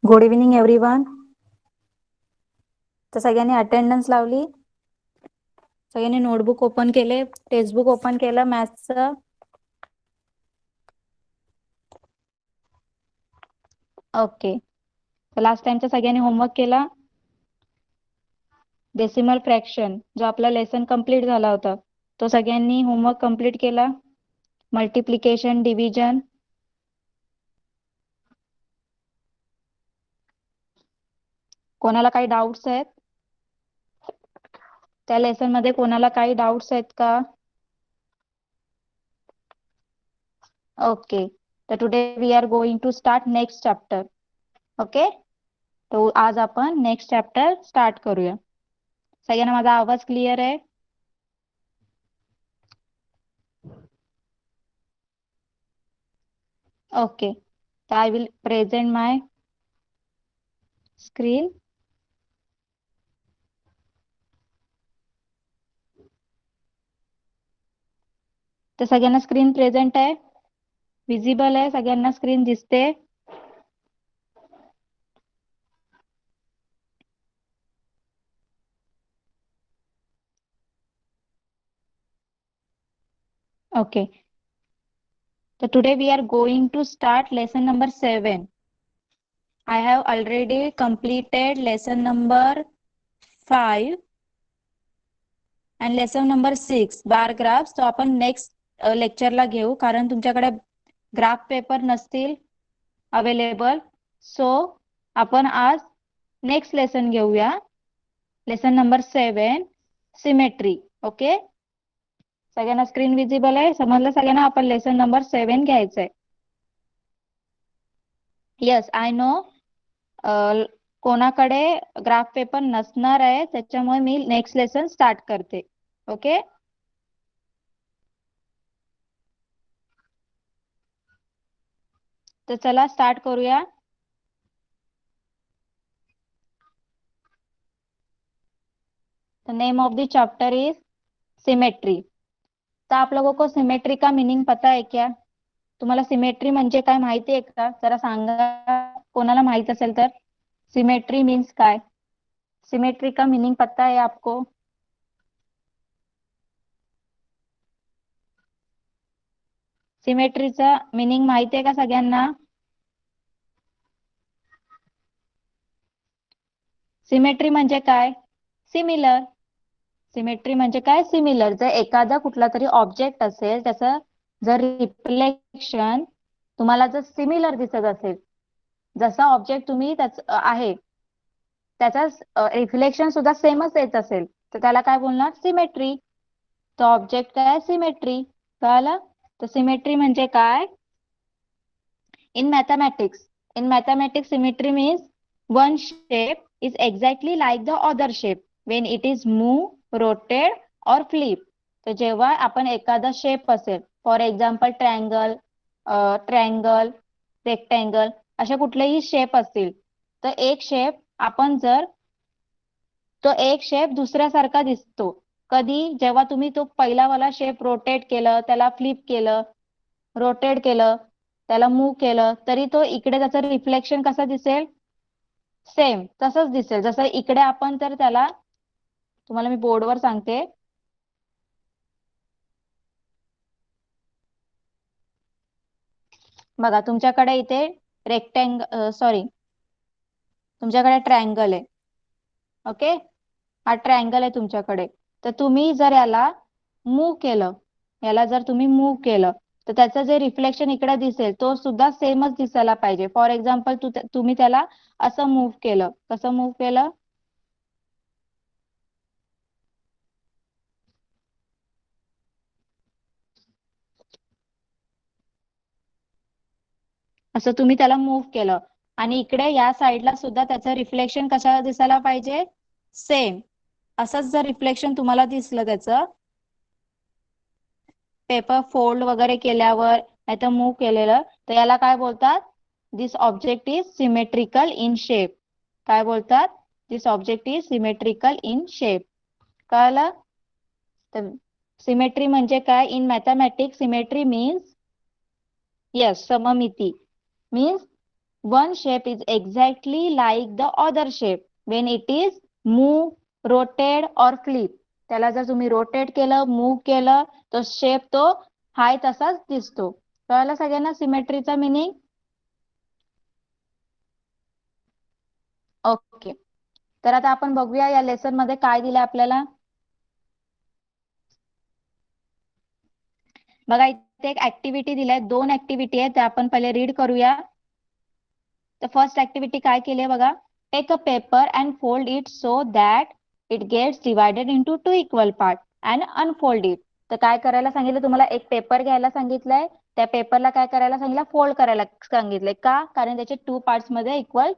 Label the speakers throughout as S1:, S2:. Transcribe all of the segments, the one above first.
S1: Good evening everyone. तर सगळ्यांनी attendance लावली, सगळ्यांनी नोटबुक ओपन केले, टेक्स्टबुक ओपन केलं मॅथ्सचं. ओके, तर लास्ट टाइमचा सगळ्यांनी होमवर्क केला. डेसिमल फ्रॅक्शन जो आपला लेसन कंप्लीट झाला होता तो सगळ्यांनी होमवर्क कंप्लीट केला. Multiplication, division. कोणाला काही डाऊट्स आहेत? त्या लेसन मध्ये कोणाला काही डाऊट्स आहेत का? ओके, तर today we are going to start next chapter. Okay, तो आज आपण नेक्स्ट चॅप्टर स्टार्ट करूया. सगळ्यांना माझा आवाज क्लिअर आहे? ओके, तर I will present my screen. तर सगळ्यांना स्क्रीन प्रेझेंट आहे, विजिबल आहे, सगळ्यांना स्क्रीन दिसते? ओके, तर today we are going to start lesson number 7. I have already completed lesson number 5 and lesson number 6 bar graphs. तो आपण नेक्स्ट लेक्चरला घेऊ, कारण तुमच्याकडे ग्राफ पेपर नसतील अवेलेबल. सो आपण आज नेक्स्ट लेसन घेऊया, लेसन नंबर 7, सिमेट्री. ओके, सगळ्यांना स्क्रीन विजिबल आहे? समजलं सगळ्यांना? आपण लेसन नंबर 7 घ्यायचंय. Yes, I know. कोणाकडे ग्राफ पेपर नसणार आहे, त्याच्यामुळे मी नेक्स्ट लेसन स्टार्ट करते. ओके, तर चला स्टार्ट करूया. The name of the chapter is symmetry. तो आप लोगों को सिमेट्री का मीनिंग पता है क्या? तुम्हाला सिमेट्री म्हणजे काय माहिती आहे का? जरा सांगा, कोणाला माहित असेल तर. सिमेट्री मीन्स काय? सिमेट्री का मीनिंग पता है आपको? सिमेट्रीचा मीनिंग माहिती आहे का सगळ्यांना? सिमेट्री म्हणजे काय? सिमिलर. सिमेट्री म्हणजे काय? सिमिलर. जर एखादा कुठला तरी ऑब्जेक्ट असेल, त्याचं जर रिफ्लेक्शन तुम्हाला जर सिमिलर दिसत असेल, जसा ऑब्जेक्ट तुम्ही आहे त्याचा रिफ्लेक्शन सुद्धा सेमच येत असेल, तर त्याला काय बोलणार? सिमेट्री. तो ऑब्जेक्ट काय? सिमेट्री. कळालं? तर सिमेट्री म्हणजे काय? In mathematics symmetry means one shape is exactly like the other shape when it is move, rotate or flip. तर जेव्हा आपण एखादा शेप असेल, फॉर एक्झाम्पल ट्रायंगल, रेक्टँगल, अशा कुठलेही शेप असतील, तर एक शेप आपण जर तो एक शेप दुसऱ्यासारखा दिसतो. कधी? जेव्हा तुम्ही तो पहिलावाला शेप रोटेट केलं, त्याला फ्लिप केलं, रोटेट केलं, त्याला मूव्ह केलं, तरी तो इकडे त्याचं रिफ्लेक्शन कसं दिसेल? सेम तसंच दिसेल. जसं इकडे आपण तर त्याला, तुम्हाला मी बोर्डवर सांगते, बघा तुमच्याकडे इथे तुमच्याकडे ट्रायंगल आहे. ओके, हा ट्रायंगल आहे तुमच्याकडे. तर तुम्ही जर याला मूव्ह केलं, याला जर तुम्ही मूव्ह केलं, तर त्याचं जे रिफ्लेक्शन इकडे दिसेल तो सुद्धा सेमच दिसायला पाहिजे. फॉर एक्झाम्पल तुम्ही त्याला असं मूव्ह केलं, कसं मूव्ह केलं? असं तुम्ही त्याला मूव्ह केलं, आणि इकडे या साईडला सुद्धा त्याचं रिफ्लेक्शन कशाला दिसायला पाहिजे? सेम. असंच जर रिफ्लेक्शन तुम्हाला दिसलं त्याचं, पेपर फोल्ड वगैरे केल्यावर नाही तर मूव्ह केलेलं, तर याला काय बोलतात? This object is symmetrical in shape. काय बोलतात? This object is symmetrical in shape. कळलं? तर सिमेट्री म्हणजे काय? In mathematics symmetry means, yes, सममिती means one shape is exactly like the other shape when it is move, rotate or flip. त्याला जर तुम्ही रोटेट केलं, मूव्ह केलं, तो शेप तो हाय तसाच दिसतो. कळलं सगळ्यांना सिमेट्रीचा मिनिंग? ओके. तर आता आपण बघूया या लेसन मध्ये काय दिलं आपल्याला. बघा इथे एक ऍक्टिव्हिटी दिलाय, 2 ऍक्टिव्हिटी आहेत, त्या आपण पहिले रीड करूया. तर फर्स्ट ऍक्टिव्हिटी काय केली आहे बघा. Take a paper and fold it so that it gets divided into 2 equal part and unfold it. तर काय करायला सांगितलं तुम्हाला, एक पेपर घ्यायला सांगितलंय, त्या पेपरला काय करायला सांगितलं, फोल्ड करायला सांगितलंय. का? कारण त्याचे 2 पार्ट्स मध्ये इक्वल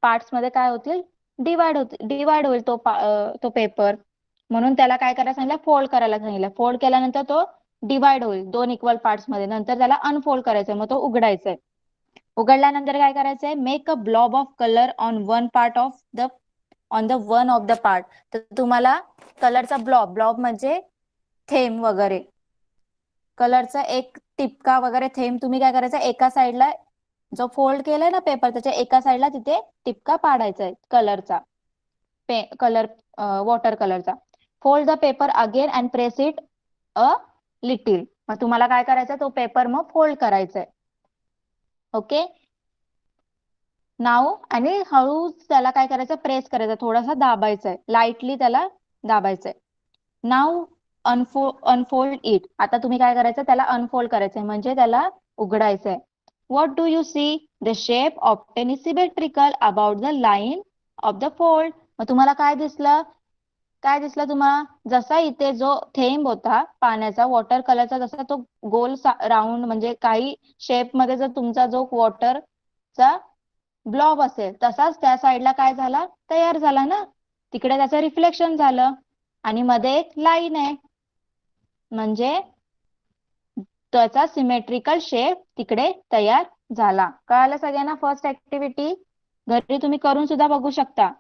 S1: पार्ट्स मध्ये काय होतील, डिवाइड होईल तो पेपर. म्हणून त्याला काय करायला सांगितलं, फोल्ड करायला सांगितलं. फोल्ड केल्यानंतर तो डिवाइड होईल 2 इक्वल पार्ट्स मध्ये. नंतर त्याला अनफोल्ड करायचंय, मग तो उघडायचा आहे. उघडल्यानंतर काय करायचंय, make a blob of colour on one part of the one of the part. तर तुम्हाला कलरचा ब्लॉब म्हणजे थेंब वगैरे, कलरचा एक टिपका वगैरे थेंब तुम्ही काय करायचं, एका साईडला जो फोल्ड केलाय ना पेपर, त्याच्या एका साईडला तिथे टिपका पाडायचा आहे कलरचा, कलर वॉटर कलरचा. Fold the paper again and press it a little. मग तुम्हाला काय करायचं, तो पेपर मग फोल्ड करायचा आहे. ओके. नाव आणि हळू त्याला काय करायचं, प्रेस करायचं, थोडासा दाबायचंय, लाईटली त्याला दाबायचंय. नाव अनफोल्ड इट. आता तुम्ही काय करायचं, त्याला अनफोल्ड करायचंय म्हणजे त्याला उघडायचंय. What do you see, the shape obtain is symmetrical about the line of the fold. मग तुम्हाला काय दिसलं, काय दिसलं तुम्हाला, जसा इथे जो थेंब होता पाण्याचा वॉटर कलरचा, जसा तो गोल राऊंड म्हणजे काही शेप मध्ये जर तुमचा जो वॉटरचा ब्लॉब असेल, तसाच त्या साईडला काय झाला, तयार झाला ना, तिकडे त्याचं रिफ्लेक्शन झालं आणि मध्ये एक लाईन आहे, म्हणजे त्याचा सिमेट्रिकल शेप तिकडे तयार झाला. कळालं सगळ्यांना फर्स्ट ऍक्टिव्हिटी? घरी तुम्ही करून सुद्धा बघू शकता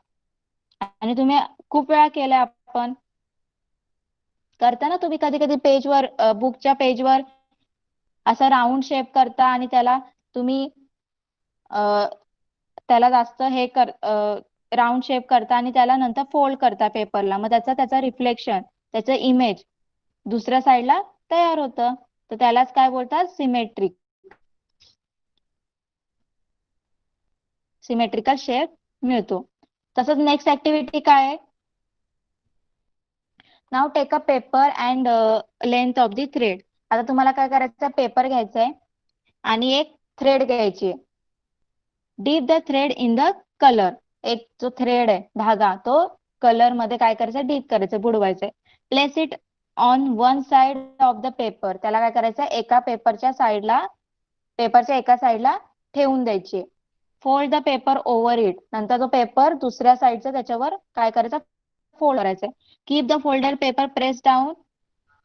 S1: आणि तुम्ही खूप वेळा केलंय. आपण करता ना तुम्ही कधी कधी पेजवर, बुकच्या पेजवर असा राऊंड शेप करता आणि त्याला तुम्ही त्याला जास्त हे राऊंड शेप करता आणि त्याला नंतर फोल्ड करता पेपरला, मग त्याचा रिफ्लेक्शन, त्याचं इमेज दुसऱ्या साईडला तयार होतं. तर त्यालाच काय बोलतात, सिमेट्रिकल शेप मिळतो. तसंच नेक्स्ट ऍक्टिव्हिटी काय आहे, now take a paper and length of the thread. आता तुम्हाला काय करायचं, पेपर घ्यायचा आहे आणि एक थ्रेड घ्यायची. Deep the thread in the colour. एक जो थ्रेड आहे, धागा, तो कलर मध्ये काय करायचं, डीप करायचं, बुडवायचंय. Place it on one side of the paper. त्याला काय करायचं, एका पेपरच्या एका साईडला ठेवून द्यायची. Fold the paper over it. नंतर तो पेपर दुसऱ्या साईडचा त्याच्यावर काय करायचा, फोल्ड करायचा. Keep the folder paper press down,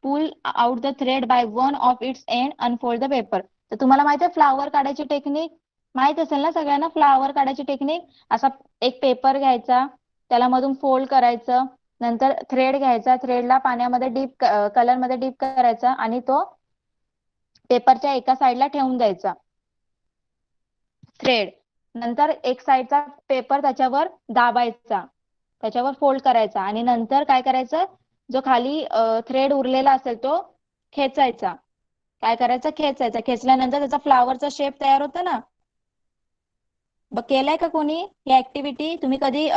S1: pull out the thread by one of its end, unfold the paper. तर तुम्हाला माहिती आहे फ्लावर काढायची टेक्निक, माहित असेल ना सगळ्यांना फ्लावर काढायची टेक्निक. असा एक पेपर घ्यायचा, त्याला मधून फोल्ड करायचं, नंतर थ्रेड घ्यायचा, थ्रेडला पाण्यामध्ये डीप कलर मध्ये डीप करायचा आणि तो पेपरच्या एका साईडला ठेवून द्यायचा थ्रेड. नंतर एक साईडचा पेपर त्याच्यावर दाबायचा, त्याच्यावर फोल्ड करायचा आणि नंतर काय करायचं, जो खाली थ्रेड उरलेला असेल तो खेचायचा. काय करायचं, खेचायचा. खेचल्यानंतर त्याचा फ्लावरचा शेप तयार होतो ना. केलाय का कोणी ही ऍक्टिव्हिटी? तुम्ही कधी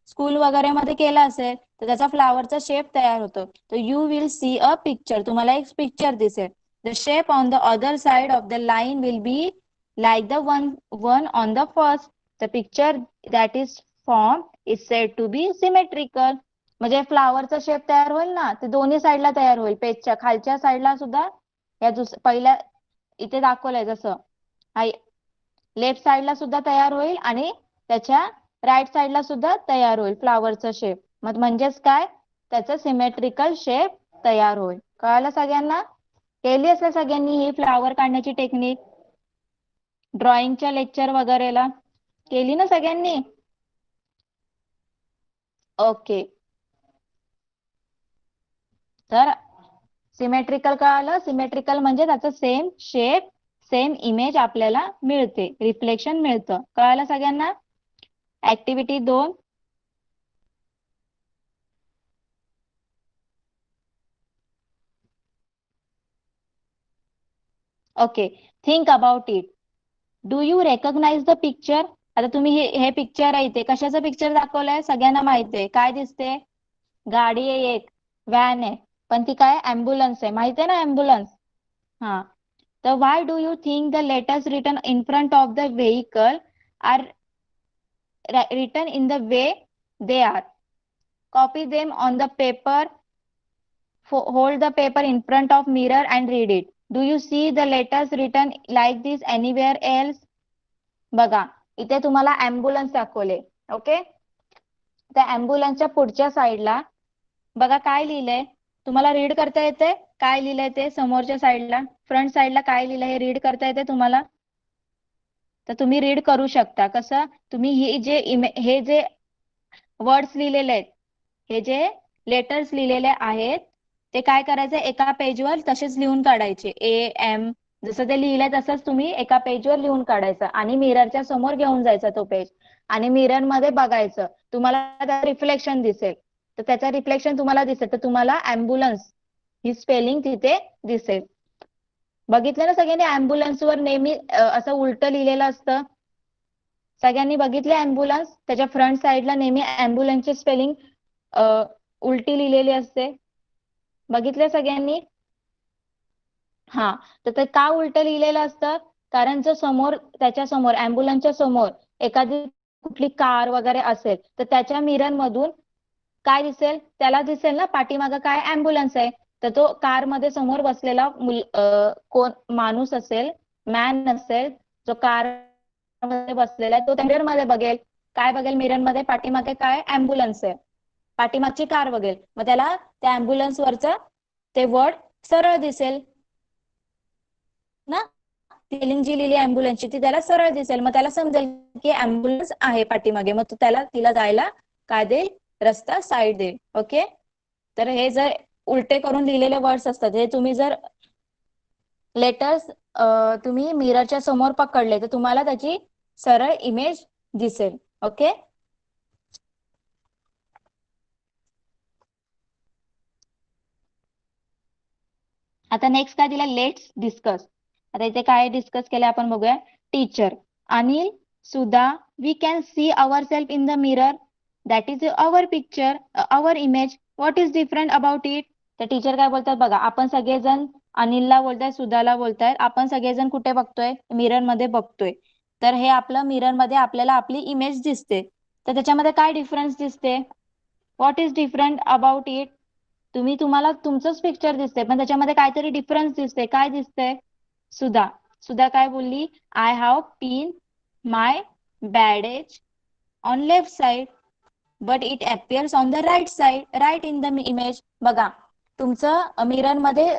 S1: स्कूल वगैरे मध्ये केला असेल तर त्याचा फ्लावरचा शेप तयार होतो. तर you will see a picture. तुम्हाला एक पिक्चर दिसेल. The shape on the other side of the line will be like the one on the first. The picture that is form is said to be symmetrical. म्हणजे फ्लावरचा shape तयार होईल ना, ते दोन्ही साईडला तयार होईल. पेजच्या खालच्या साईडला सुद्धा, या पहिल्या इथे दाखवलंय जसं, लेफ्ट साईडला सुद्धा तयार होईल आणि त्याच्या राईट साईडला सुद्धा तयार होईल फ्लावरचा शेप. म्हणजेच काय, त्याचा सिमेट्रिकल शेप तयार होईल. कळालं सगळ्यांना? केली असेल सगळ्यांनी ही फ्लावर काढण्याची टेक्निक ड्रॉइंगच्या लेक्चर वगैरेला, केली ना सगळ्यांनी? ओके. तर सिमेट्रिकल कळालं, सिमेट्रिकल म्हणजे त्याचं सेम शेप, सेम इमेज आपल्याला मिळते, रिफ्लेक्शन मिळतं. कळालं सगळ्यांना? Activity 2. Okay, think about it. Do you recognise the picture? आता तुम्ही हे पिक्चर आहे, ते कशाचं पिक्चर दाखवलंय सगळ्यांना माहिती आहे. काय दिसते? गाडी आहे, एक व्हॅन आहे, पण ती काय ऍम्ब्युलन्स आहे. माहिती आहे ना ऍम्ब्युलन्स? हा. तर why do you think the letters written in front of the vehicle are written in the way they are? Copy them on the paper. Hold the paper in front of mirror and read it. Do you see the letters written like this anywhere else? बघा, इथे तुम्हाला ambulance दाखवले. Okay, त्या ऍम्ब्युलन्सच्या पुढच्या साईडला बघा काय लिहिलंय. तुम्हाला रीड करता येते काय लिहिलंय ते? समोरच्या साईडला, फ्रंट साईडला काय लिहिलंय हे रीड करता येते तुम्हाला? तर तुम्ही रीड करू शकता. कसं? तुम्ही हे जे वर्ड्स लिहिलेले आहेत, हे जे लेटर्स लिहिलेले आहेत, ते काय करायचं? एका पेजवर तसेच लिहून काढायचे. AM जसं ते लिहिलंय तसंच तुम्ही एका पेजवर लिहून काढायचं आणि मिररच्या समोर घेऊन जायचा तो पेज आणि मिरर मध्ये बघायचं. तुम्हाला रिफ्लेक्शन दिसेल. तर त्याचं रिफ्लेक्शन तुम्हाला दिसेल, तर तुम्हाला ऍम्ब्युलन्स ही स्पेलिंग तिथे दिसेल. बघितलं ना सगळ्यांनी? ऍम्ब्युलन्स वर नेहमी असं उलट लिहिलेलं असतं. सगळ्यांनी बघितले ऍम्ब्युलन्स? त्याच्या फ्रंट साईडला नेहमी ऍम्ब्युलन्सची स्पेलिंग उलटी लिहिलेली असते. बघितले सगळ्यांनी? हा. तर ते का उलट लिहिलेलं असतं? कारण जर समोर, त्याच्या समोर, ऍम्ब्युलन्सच्या समोर एखादी कुठली कार वगैरे असेल, तर त्याच्या मिरर मधून काय दिसेल? त्याला दिसेल ना पाठीमागं काय ऍम्ब्युलन्स आहे. तर तो कार मध्ये समोर बसलेला कोण माणूस असेल, मॅन असेल, जो कार मध्ये बसलेला आहे, तो मिरर मध्ये बघेल. काय बघेल मिरर मध्ये? पाठीमागे काय ऍम्ब्युलन्स आहे, पाठीमागची कार बघेल. मग त्याला त्या ऍम्ब्युलन्स वरचं ते वर्ड सरळ दिसेल ना. स्पेलिंग जी लिहिली ऍम्ब्युलन्सची ती त्याला सरळ दिसेल. मग त्याला समजेल की ऍम्ब्युलन्स आहे पाठीमागे. मग त्याला तिला जायला काय देईल? रस्ता साईड देईल. ओके. तर हे जर उलटे करून लिहिलेले वर्ड्स असतात, हे तुम्ही जर लेटर्स तुम्ही मिररच्या समोर पकडले तर तुम्हाला त्याची सरळ इमेज दिसेल. ओके. आता नेक्स्ट काय दिला? Let's discuss. आता इथे काय डिस्कस केलं आपण बघूया. Teacher, Anil, Sudha, we can see our self in the mirror. That is our picture, our image. What is different about it? तर टीचर काय बोलतात बघा. आपण सगळेजण अनिलला बोलतायत, सुधाला बोलतायत, आपण सगळेजण कुठे बघतोय? मिरर मध्ये बघतोय. तर हे आपलं मिरर मध्ये आपल्याला आपली इमेज दिसते. तर त्याच्यामध्ये काय डिफरन्स दिसते? What is different about it? तुम्हाला तुमचंच पिक्चर दिसते, पण त्याच्यामध्ये काहीतरी डिफरन्स दिसते. काय दिसते? सुधा, सुधा काय बोलली? I have pin my badge on left side but it appears on the right side, right in the image. बघा, तुमचं मिरर मध्ये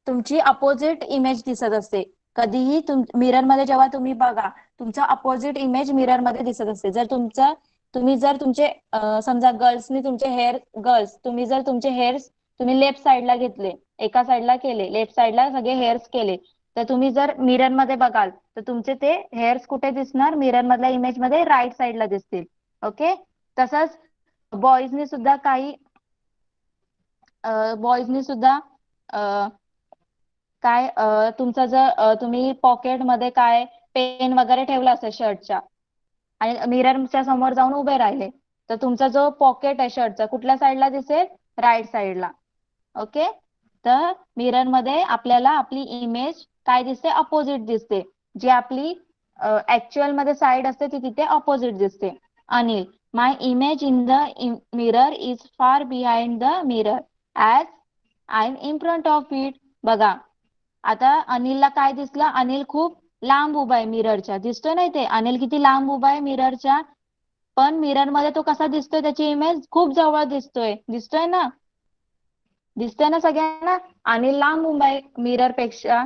S1: तुमची अपोजिट इमेज दिसत असते. कधीही मिरर मध्ये जेव्हा तुम्ही बघा, तुमचं अपोजिट इमेज मिरर मध्ये दिसत असते. तुम्ही जर तुमचे समजा गर्ल्सनी तुमचे हेअर, तुम्ही जर तुमचे हेअर्स तुम्ही लेफ्ट साइडला घेतले, एका साइडला केले, लेफ्ट साइडला सगळे हेअर्स केले, तर तुम्ही जर मिरर मध्ये बघाल तर तुमचे ते हेअर्स कुठे दिसणार? मिरर मधल्या इमेज मध्ये राईट साइडला दिसतील. ओके. तसंच बॉईजनी सुद्धा बॉईजनी सुद्धा काय तुमचा जर तुम्ही पॉकेट मध्ये काय पेन वगैरे ठेवला असेल शर्टच्या आणि मिररच्या समोर जाऊन उभे राहिले, तर तुमचा जो पॉकेट आहे शर्टचा कुठल्या साईडला दिसेल? राईट साईडला. ओके. तर मिरर मध्ये आपल्याला आपली इमेज काय दिसते? अपोजिट दिसते. जी आपली ऍक्च्युअल मध्ये साईड असते ती तिथे अपोजिट दिसते. Anil, my image in the mirror is far behind the mirror as I am in front of it. बघा, आता अनिलला काय दिसलं? अनिल खूप लांब उभा आहे मिररच्या. दिसतोय ना इथे अनिल किती लांब उभा आहे मिररच्या? पण मिरर मध्ये तो कसा दिसतोय? त्याची इमेज खूप जवळ दिसतोय. दिसतोय ना? दिसतोय ना सगळ्यांना? अनिल लांब उभा आहे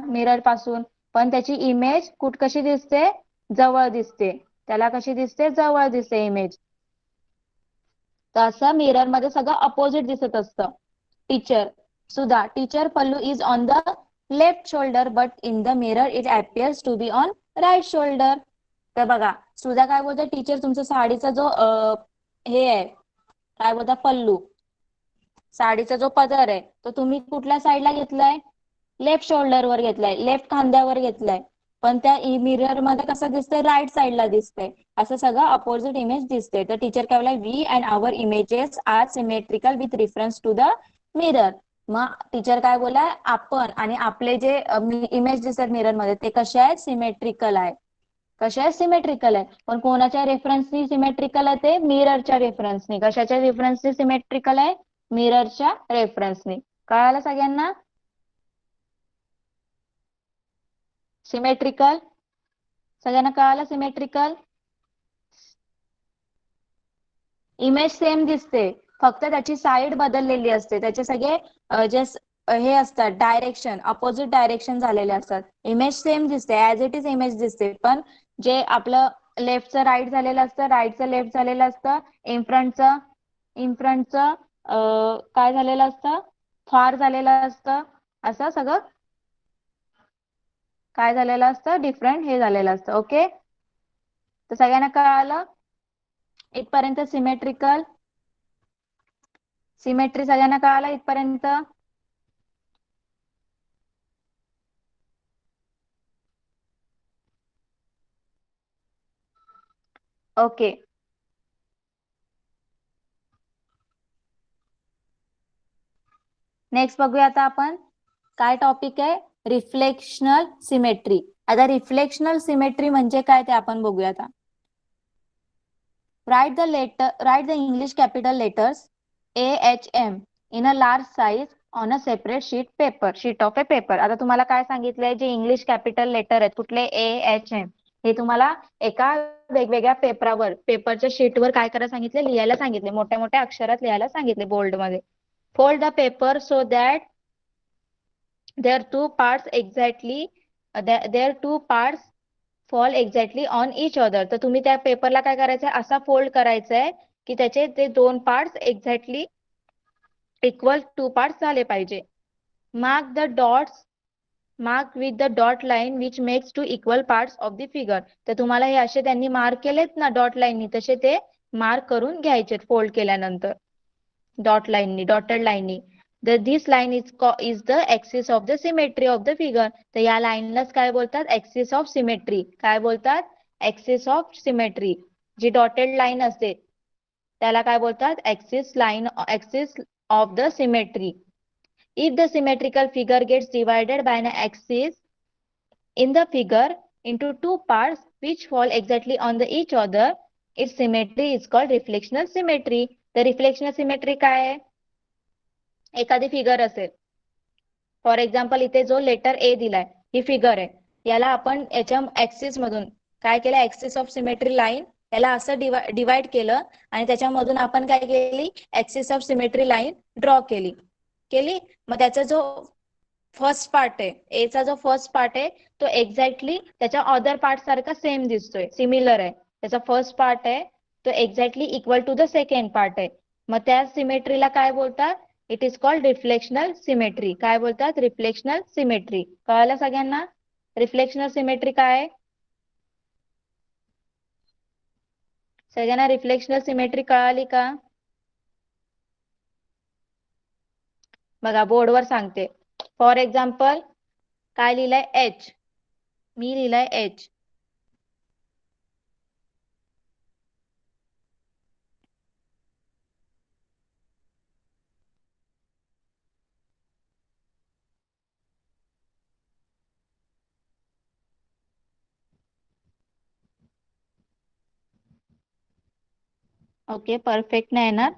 S1: मिरर पासून, पण त्याची इमेज कशी दिसते? जवळ दिसते. त्याला कशी दिसते? जवळ दिसते इमेज. तसं मिरर मध्ये सगळं अपोजिट दिसत असतं. Teacher, Sudha, teacher, pallu is on the left shoulder but in the mirror it appears to be on right shoulder. तर बघा सुद्धा काय बोलते टीचर तुमचा साडीचा जो हे आहे काय बोलता पल्लू साडीचा जो पदर आहे तो तुम्ही कुठल्या साईडला घेतलाय लेफ्ट शोल्डरवर घेतलाय लेफ्ट खांद्यावर घेतलाय पण त्या मिरर मध्ये कसं दिसतंय राईट साईडला दिसतंय असं सगळं अपोजिट इमेज दिसते. तर टीचर काय बोलला we and our images are symmetrical with reference to the mirror. मग टीचर काय बोला आपण आणि आपले जे इमेज दिसतात मिरर मध्ये ते कसे आहेत सिमेट्रिकल आहे. कशा आहेत सिमेट्रिकल आहे पण कोणाच्या रेफरन्सनी सिमेट्रिकल आहे ते मिररच्या रेफरन्सनी. कशाच्या रेफरन्सनी सिमेट्रिकल आहे मिररच्या रेफरन्सनी. कळालं सगळ्यांना सिमेट्रिकल सगळ्यांना कळालं सिमेट्रिकल. इमेज सेम दिसते फक्त त्याची साईड बदललेली असते त्याचे सगळे जे हे असतात डायरेक्शन अपोजिट डायरेक्शन झालेले असतात. इमेज सेम दिसते ऍज इट इज इमेज दिसते पण जे आपलं लेफ्टचं राईट झालेलं असतं राईटचं लेफ्ट झालेलं असतं इन फ्रंटचं काय झालेलं असतं फार झालेलं असतं असं सगळं काय झालेलं असतं डिफरंट हे झालेलं असतं. ओके तर सगळ्यांना कळालं इथपर्यंत सिमेट्रिकल सिमेट्री सगळ्यांना कळालं इथपर्यंत. ओके नेक्स्ट बघूया आता आपण काय टॉपिक आहे रिफ्लेक्शनल सिमेट्री. आता रिफ्लेक्शनल सिमेट्री म्हणजे काय ते आपण बघूया आता. Write the English capital letters AHM in a large size on a separate sheet of A paper. आता तुम्हाला काय सांगितलंय जे इंग्लिश कॅपिटल लेटर आहेत कुठले AHM हे तुम्हाला एका वेगवेगळ्या पेपरच्या शीटवर काय करायला सांगितले लिहायला सांगितले मोठ्या मोठ्या अक्षरात लिहायला सांगितले बोल्ड मध्ये. Fold the paper so that their two parts exactly their two parts fall exactly on each other. तर तुम्ही त्या पेपरला काय करायचंय असा फोल्ड करायचंय की त्याचे ते दोन parts exactly equal two parts झाले पाहिजे. Mark with the dot line which makes two equal parts of the figure. तर तुम्हाला हे असे त्यांनी मार्क केलेत ना डॉट लाईननी तसे ते मार्क करून घ्यायचे फोल्ड केल्यानंतर डॉटेड लाईननी. This line is the axis of the symmetry of the figure. तर या लाईनलाच काय बोलतात ऍक्सिस ऑफ सिमेट्री. काय बोलतात ऍक्सिस ऑफ सिमेट्री. जी डॉटेड लाईन असते त्याला काय बोलतात axis of the symmetry. If the symmetrical figure gets divided by an axis in the figure into two parts which fall exactly on the each other, its symmetry is called reflectional symmetry. The reflectional symmetry काय आहे एखादी figure असेल for example इथे जो letter ए दिलाय ही figure आहे याला आपण याच्या ऍक्सिस मधून काय केलं ऍक्सिस ऑफ सिमेट्री लाईन याला असं डिवाइड केलं आणि त्याच्यामधून आपण काय केली axis of symmetry line draw केली मग त्याचा जो फर्स्ट पार्ट आहे एचा जो फर्स्ट पार्ट आहे तो एक्झॅक्टली त्याच्या अदर पार्ट सारखा सेम दिसतोय सिमिलर आहे. त्याचा फर्स्ट पार्ट आहे तो exactly equal to the second part आहे. मग त्या सिमेट्रीला काय बोलतात it is called reflectional symmetry. काय बोलतात रिफ्लेक्शनल सिमेट्री. कळालं सगळ्यांना रिफ्लेक्शनल सिमेट्री काय आहे सगळ्यांना रिफ्लेक्शनल सिमेट्री कळाली का. बघा बोर्डवर सांगते फॉर एक्झाम्पल काय लिहिलंय एच मी लिहिलंय एच ओके परफेक्ट नाही येणार.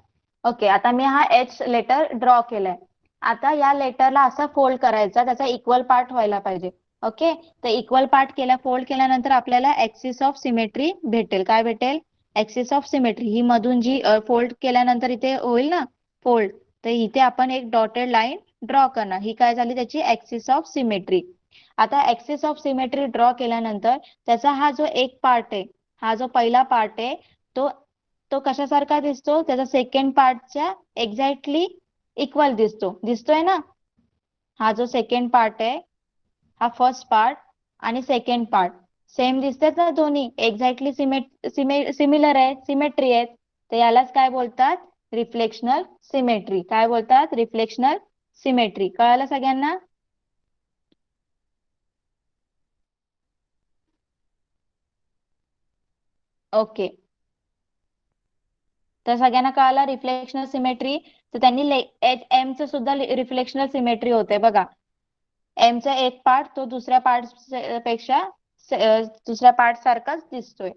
S1: ओके आता मी हा एच लेटर ड्रॉ केलाय. आता या लेटरला असं फोल्ड करायचा त्याचा इक्वल पार्ट व्हायला पाहिजे. ओके तर इक्वल पार्ट फोल्ड केल्यानंतर आपल्याला ऍक्सिस ऑफ सिमेट्री भेटेल. काय भेटेल ऍक्सिस ऑफ सिमेट्री. ही मधून जी फोल्ड केल्यानंतर इथे होईल ना फोल्ड तर इथे आपण एक डॉटेड लाईन ड्रॉ करणार. ही काय झाली त्याची ऍक्सिस ऑफ सिमेट्री. आता ऍक्सिस ऑफ सिमेट्री ड्रॉ केल्यानंतर त्याचा हा जो एक पार्ट आहे हा जो पहिला पार्ट आहे तो तो कशासारखा दिसतो त्याचा सेकंड पार्टच्या एक्झॅक्टली इक्वल दिसतोय ना. हा जो सेकंड पार्ट आहे हा फर्स्ट पार्ट आणि सेकंड पार्ट सेम दिसतात ना दोन्ही एक्झॅक्टली सिमिलर आहे सिमेट्री आहेत तर यालाच काय बोलतात रिफ्लेक्शनल सिमेट्री काय बोलतात रिफ्लेक्शनल सिमेट्री कळालं सगळ्यांना ओके तर सगळ्यांना कळालं रिफ्लेक्शनल सिमेट्री तर त्यांनी एम चं सुद्धा रिफ्लेक्शनल सिमेट्री होते बघा एम चा एक पार्ट तो दुसऱ्या पार्ट पेक्षा दुसऱ्या पार्ट सारखाच दिसतोय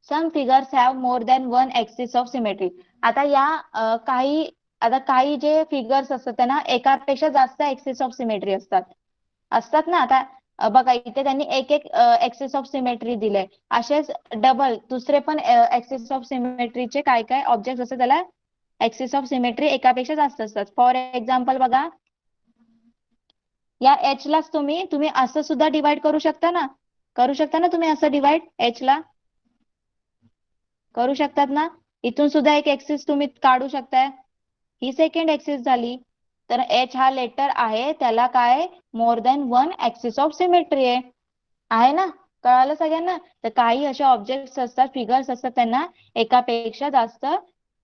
S1: some figures have more than one axis of symmetry आता या काही जे फिगर्स असतात त्यांना एकापेक्षा जास्त एक्सिस ऑफ सिमेट्री असतात असतात ना आता बघा इथे त्यांनी एक एक एक्सिस ऑफ सिमेट्री दिलंय असेच डबल दुसरे पण एक्सिस ऑफ सिमेट्रीचे काय काय ऑब्जेक्ट असतात त्याला एक्सिस ऑफ सिमेट्री एकापेक्षा जास्त असतात फॉर एक्झाम्पल बघा या एच लाच तुम्ही असं सुद्धा डिवाइड करू शकता ना तुम्ही असं डिवाइड एच ला करू शकतात ना इथून सुद्धा एक एक्सिस तुम्ही काढू शकताय ही सेकंड एक्सिस झाली तर एच हा लेटर आहे त्याला काय मोर than one axis of symmetry आहे ना कळालं सगळ्यांना तर काही असे ऑब्जेक्ट्स असतात फिगर्स असतात त्यांना एकापेक्षा जास्त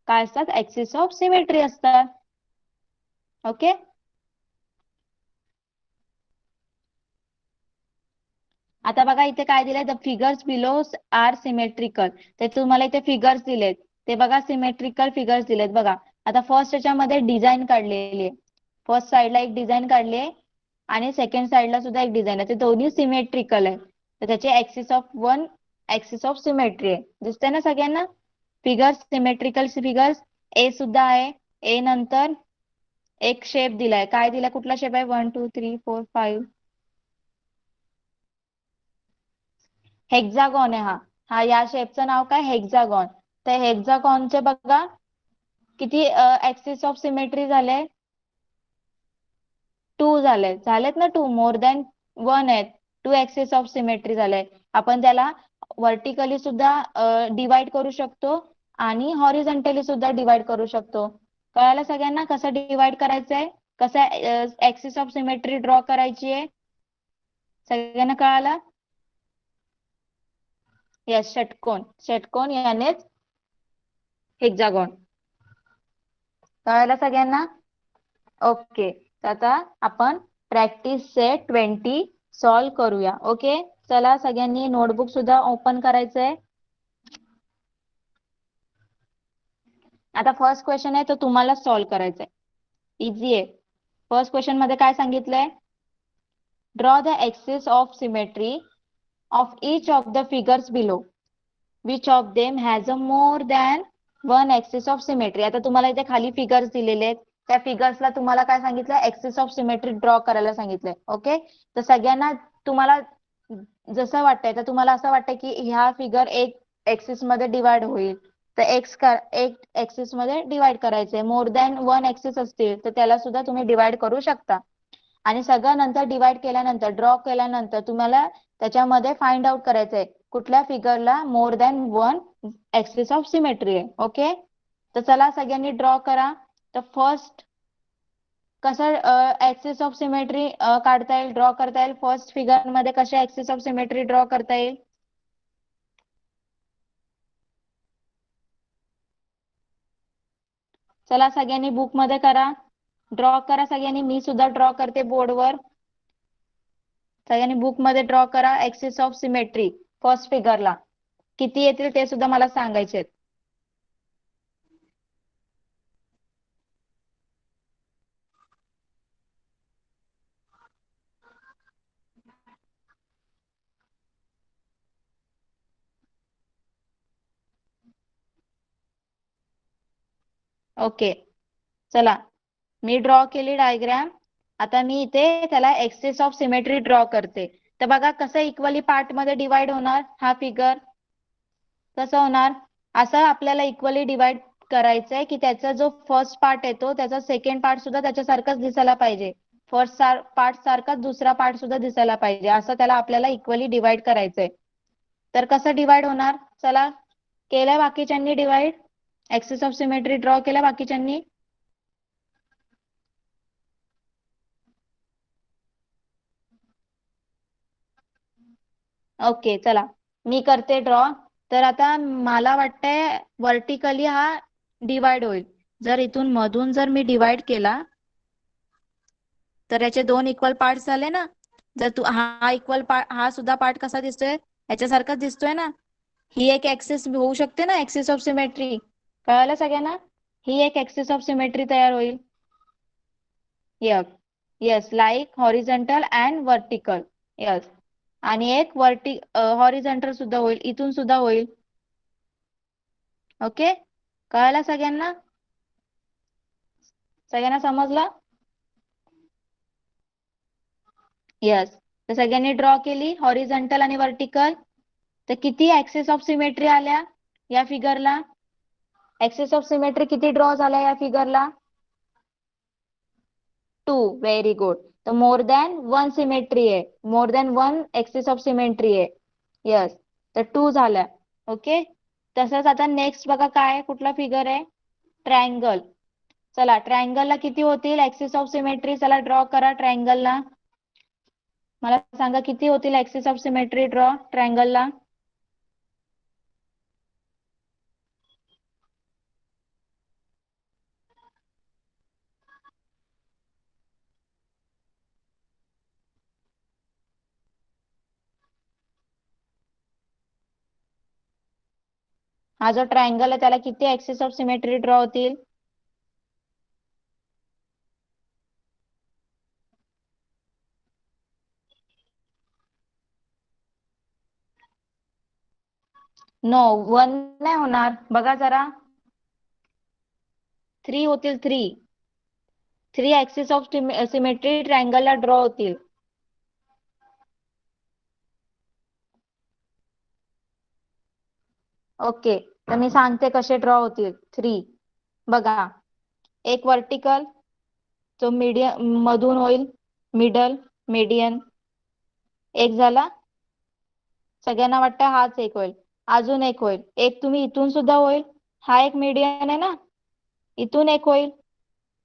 S1: काय असतात एक्सिस ऑफ सिमेट्री असतात ओके आता बघा इथे काय दिलंय the figures below are symmetrical ते तुम्हाला इथे फिगर्स दिलेत ते बघा सिमेट्रिकल फिगर्स दिलेत बघा आता फर्स्ट याच्यामध्ये डिझाईन काढलेली आहे फर्स्ट साइडला एक डिझाईन काढली आहे आणि सेकंड साइडला सुद्धा एक डिझाईन आहे ते दोन्ही सिमेट्रिकल आहे तर त्याचे एक्सिस ऑफ सिमेट्री आहे दिसतंय ना सगळ्यांना फिगर्स सिमेट्रिकल फिगर्स ए सुद्धा आहे ए नंतर एक शेप दिलाय काय दिलाय कुठला शेप आहे 1 2 3 4 5 हेक्झागॉन आहे हा या शेपचं नाव काय हेक्झागॉन तर हेक्झागॉनचे बघा किती एक्सिस ऑफ सिमेट्री झाले झालेत ना टू मोर दॅन वन आहेत टू एक्सिस ऑफ सिमेट्री झाले आपण त्याला व्हर्टिकली सुद्धा डिवाइड करू शकतो आणि हॉरिझॉन्टली सुद्धा डिवाइड करू शकतो कळालं सगळ्यांना कसं डिवाइड करायचंय कसं एक्सिस ऑफ सिमेट्री ड्रॉ करायची आहे सगळ्यांना कळालं यस षटकोन यानेच हेक्झागॉन कळालं सगळ्यांना ओके तर आता आपण प्रॅक्टिस सेट 20 सॉल्व करूया ओके चला सगळ्यांनी नोटबुक सुद्धा ओपन करायचंय आता फर्स्ट क्वेश्चन आहे तो तुम्हाला सॉल्व करायचा आहे इझी आहे फर्स्ट क्वेश्चन मध्ये काय सांगितलंय draw the axis of symmetry of each of the figures below which of them has a more than one axis of symmetry आता तुम्हाला इथे खाली फिगर्स दिलेले आहेत त्या फिगर्सला तुम्हाला काय सांगितलं एक्सिस ऑफ सिमेट्री ड्रॉ करायला सांगितलंय ओके तर सगळ्यांना तुम्हाला जसं वाटतंय तर तुम्हाला असं वाटतंय की ह्या फिगर एक एक्सिस मध्ये डिवाइड होईल तर एक एक्सिस मध्ये डिवाइड करायचंय मोर दॅन वन एक्सिस असतील तर त्याला सुद्धा तुम्ही डिवाइड करू शकता आणि सगळं नंतर डिवाइड केल्यानंतर ड्रॉ केल्यानंतर तुम्हाला त्याच्यामध्ये फाइंड आउट करायचंय कुठल्या फिगरला more than one axis of symmetry आहे ओके तर चला सगळ्यांनी ड्रॉ करा तर फर्स्ट कसं एक्सिस ऑफ सिमेट्री काढता येईल ड्रॉ करता येईल फर्स्ट फिगर मध्ये कशा एक्सिस ऑफ सिमेट्री ड्रॉ करता येईल चला सगळ्यांनी बुक मध्ये करा ड्रॉ करा सगळ्यांनी मी सुद्धा ड्रॉ करते बोर्डवर सगळ्यांनी बुक मध्ये ड्रॉ करा एक्सिस ऑफ सिमेट्री फर्स्ट फिगरला किती येतील ते सुद्धा मला सांगायचे ओके चला मी ड्रॉ केली डायग्राम आता मी इथे त्याला एक्सिस ऑफ सिमेट्री ड्रॉ करते तर बघा कसं इक्वली पार्ट मध्ये डिवाइड होणार हा फिगर कसं होणार असं आपल्याला इक्वली डिवाइड करायचंय की त्याचा जो फर्स्ट पार्ट येतो त्याचा सेकंड पार्ट सुद्धा त्याच्यासारखाच दिसायला पाहिजे फर्स्ट पार्ट सारखाच दुसरा पार्ट सुद्धा दिसायला पाहिजे असं त्याला आपल्याला इक्वली डिवाइड करायचंय तर कसं डिवाइड होणार चला केलंय बाकीच्यांनी divide axis of symmetry draw केल्या बाकीच्यांनी ओके चला मी करते ड्रॉ. तर आता मला वाटतंय वर्टिकली हा डिवाइड होईल. जर इथून मधून जर मी डिवाइड केला तर याचे दोन इक्वल पार्ट झाले ना. जर तू हा इक्वल पार्ट, हा सुद्धा पार्ट कसा दिसतोय, याच्यासारखाच दिसतोय ना. ही एक ऍक्सिस होऊ शकते ना, ऍक्सिस ऑफ सिमेट्री. कळालं सगळ्यांना? ही एक ऍक्सिस ऑफ सिमेट्री तयार होईल. Yes like horizontal and vertical. Yes. आणि एक हॉरिझॉन्टल सुद्धा होईल, इथून सुद्धा होईल. ओके, कळालं सगळ्यांना? सगळ्यांना समजलं? यस. तर सगळ्यांनी ड्रॉ केली हॉरिझॉन्टल आणि वर्टिकल. तर किती ऍक्सिस ऑफ सिमेट्री आल्या या फिगरला? ऍक्सिस ऑफ सिमेट्री किती ड्रॉ झाल्या या फिगरला? 2. Very good. तर मोर दॅन वन सिमेट्री आहे, मोर than one axis of symmetry आहे. यस. तर 2 झाल्या. ओके. तसंच आता नेक्स्ट बघा काय, कुठला फिगर आहे? ट्रायंगल. चला ट्रायंगलला किती होतील ऍक्सिस ऑफ सिमेट्री? चला ड्रॉ करा ट्रायंगलला. मला सांगा किती होतील ऍक्सिस ऑफ सिमेट्री ड्रॉ ट्रायंगलला? हा जो ट्रायंगल आहे त्याला किती ऍक्सिस ऑफ सिमेट्री ड्रॉ होतील? नो, 1 नाही होणार. बघा जरा, 3 होतील. 3 ऍक्सिस ऑफ सिमेट्री ट्रायंगलला ड्रॉ होतील. ओके, तर मी सांगते कसे ड्रॉ होतील. 3 बघा, एक वर्टिकल जो मीडियम मधून होईल, मीडियन एक झाला. सगळ्यांना वाटतं हाच एक होईल. अजून एक होईल, एक तुम्ही इथून सुद्धा होईल. हा एक मीडियन आहे ना, इथून एक होईल.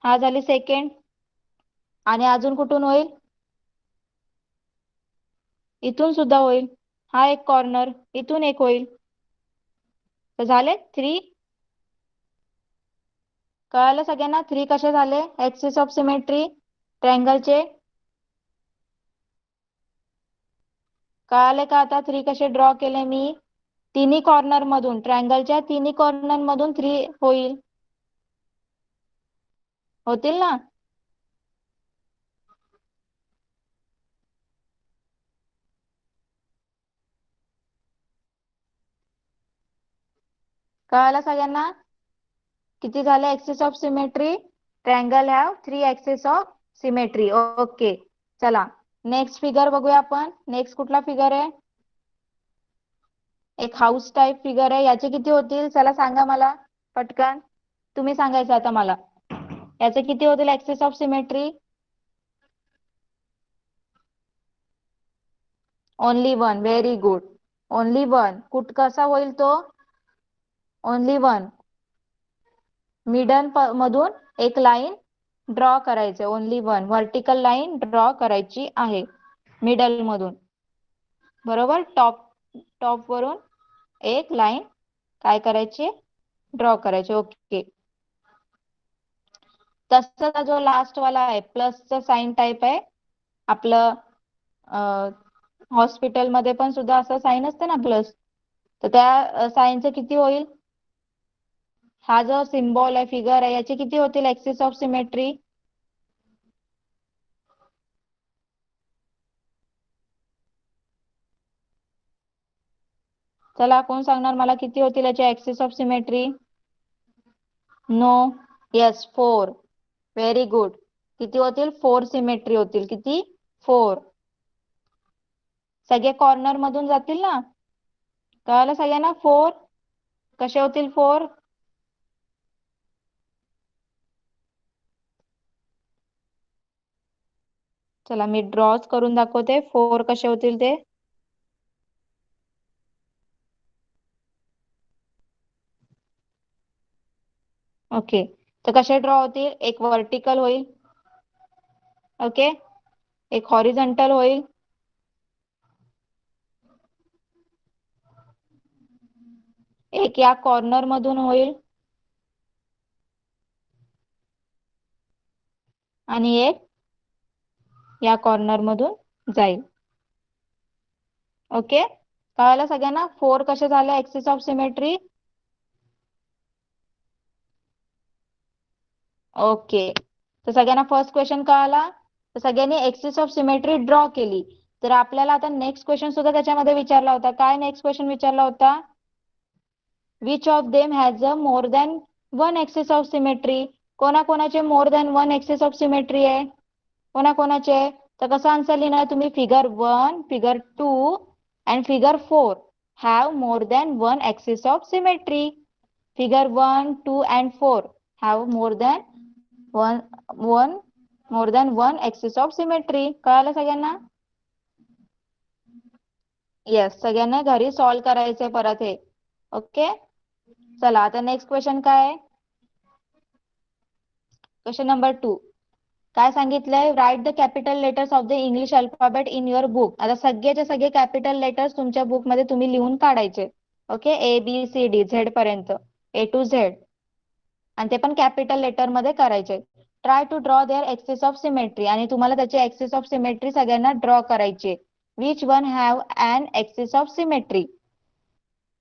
S1: हा झाली सेकंड. आणि अजून कुठून होईल? इथून सुद्धा होईल. हा एक कॉर्नर, इथून एक होईल. तर झाले 3. कळालं सगळ्यांना 3 कसे झाले ऍक्सिस ऑफ सिमेट्री ट्रायंगलचे? कळाले का आता 3 कसे ड्रॉ केले मी? तिन्ही कॉर्नर मधून, ट्रायंगलच्या तिन्ही कॉर्नर मधून 3 होईल. होतील ना? कळालं सगळ्यांना किती झाले axis of symmetry? Triangle have 3 axis of symmetry. Okay, चला नेक्स्ट फिगर बघूया आपण. नेक्स्ट कुठला फिगर आहे? एक हाऊस टाइप फिगर आहे. याचे किती होतील? चला सांगा मला पटकन. तुम्ही सांगायचं आता मला. याचे किती होतील axis of symmetry? Only 1. Very good. Only 1. कसा होईल तो? ओनली 1. मिडल मधून एक लाईन ड्रॉ करायचे. ओनली 1 व्हर्टिकल लाईन ड्रॉ करायची आहे मिडल मधून. बरोबर, टॉप वरून एक लाईन काय करायची? ड्रॉ करायची. ओके. तसा जो लास्ट वाला आहे प्लसचा साइन टाइप आहे आपलं. हॉस्पिटलमध्ये पण सुद्धा असं साइन असते ना प्लस, तर त्या साइनचं किती होईल? हा जो सिम्बॉल आहे, फिगर आहे, याचे किती होतील ऍक्सिस ऑफ सिमेट्री? चला कोण सांगणार मला किती होतील याचे axis of symmetry? No. Yes, 4. Very good. किती होतील? 4 सिमेट्री होतील. किती? 4. सगळे कॉर्नर मधून जातील ना. कळालं सगळ्यांना? 4 कसे होतील? 4. चला मी ड्रॉच करून दाखवते 4 कसे होतील ते. ओके, तर कसे ड्रॉ होतील? एक वर्टिकल होईल. ओके, एक हॉरिझॉन्टल होईल. एक या कॉर्नर मधून होईल आणि एक या कॉर्नर मधून जाईल. ओके, कळालं सगळ्यांना 4 कसे झाले ऍक्सिस ऑफ सिमेट्री? ओके, तर सगळ्यांना फर्स्ट क्वेश्चन कळाला. तर सगळ्यांनी ऍक्सिस ऑफ सिमेट्री ड्रॉ केली. तर आपल्याला आता नेक्स्ट क्वेश्चन सुद्धा त्याच्यामध्ये विचारला होता. काय नेक्स्ट क्वेश्चन विचारला होता? Which of them has a more than one axis of symmetry? कोणाकोणाचे more than one axis of symmetry आहे? कोणाकोणाचे? तर कसं आन्सर लिहिणार तुम्ही? Figure 1, figure 2 and figure 4 have more than one axis of symmetry. Figure 1, 2 and 4 have more than one axis of symmetry. कळालं सगळ्यांना? Yes, सगळ्यांना घरी सॉल्व्ह करायचंय परत हे. ओके, चला आता नेक्स्ट क्वेश्चन काय आहे? क्वेश्चन नंबर 2 काय सांगितलंय? Write the capital letters of the English alphabet in your book. आता सगळेचे सगळे कॅपिटल लेटर्स तुमच्या बुक मध्ये तुम्ही लिहून काढायचे. ओके, ABCD झेड पर्यंत, A to Z, आणि ते पण कॅपिटल लेटर मध्ये करायचे. Try to draw their axis of symmetry, आणि तुम्हाला त्याची ऍक्सिस ऑफ सिमेट्री सगळ्यांना ड्रॉ करायची. Which one have an axis of symmetry?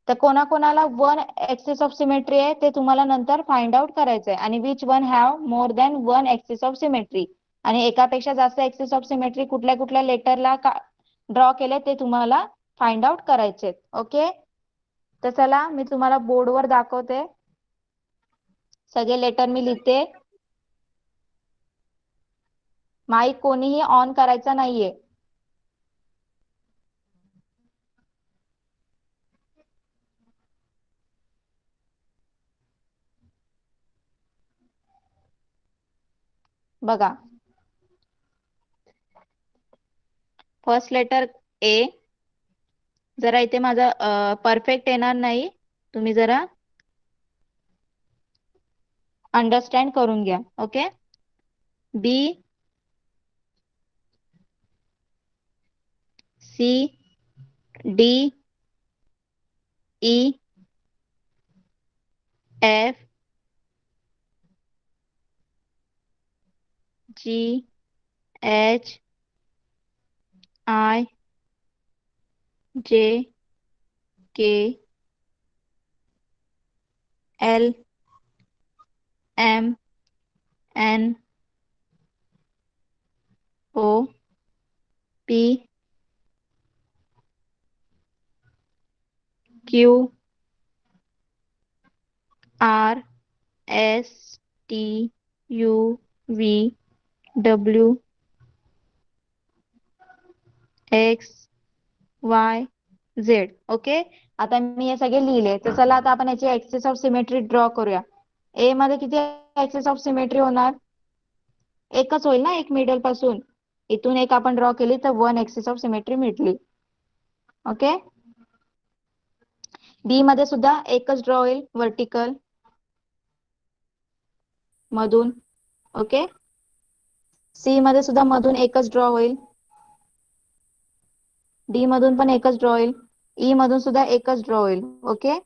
S1: तर कोणाकोणाला वन ऍक्सिस ऑफ सिमेट्री आहे ते तुम्हाला नंतर फाइंड आउट करायचंय. आणि which one have more than one axis of symmetry, आणि एकापेक्षा जास्त ऍक्सिस ऑफ सिमेट्री कुठल्या कुठल्या लेटरला ड्रॉ केले ते तुम्हाला फाइंड आउट करायचे. ओके, तर चला मी तुम्हाला बोर्डवर दाखवते. सगळे लेटर मी लिहिते. माईक कोणीही ऑन करायचा नाहीये. बघा, फर्स्ट लेटर A. जरा इथे माझं परफेक्ट येणार नाही, तुम्ही जरा अंडरस्टँड करून घ्या. Okay, B, C, D, E, F, G, H, I, J, K, L, M, N, O, P, Q, R, S, T, U, V, W, X, Y, Z. Okay, आता मी हे सगळे लिहिले. तर चला आता आपण याची ऍक्सिस ऑफ सिमेट्री ड्रॉ करूया. A मध्ये किती ऍक्सिस ऑफ सिमेट्री होणार? एकच होईल ना, एक मिडल पासून. इथून एक आपण ड्रॉ केली तर वन ऍक्सिस ऑफ सिमेट्री मिळली. ओके, B मध्ये सुद्धा एकच ड्रॉ होईल वर्टिकल मधून. ओके, C मध्ये सुद्धा मधून एकच ड्रॉ होईल. D मधून पण एकच ड्रॉ होईल. E मधून सुद्धा एकच ड्रॉ होईल. ओके,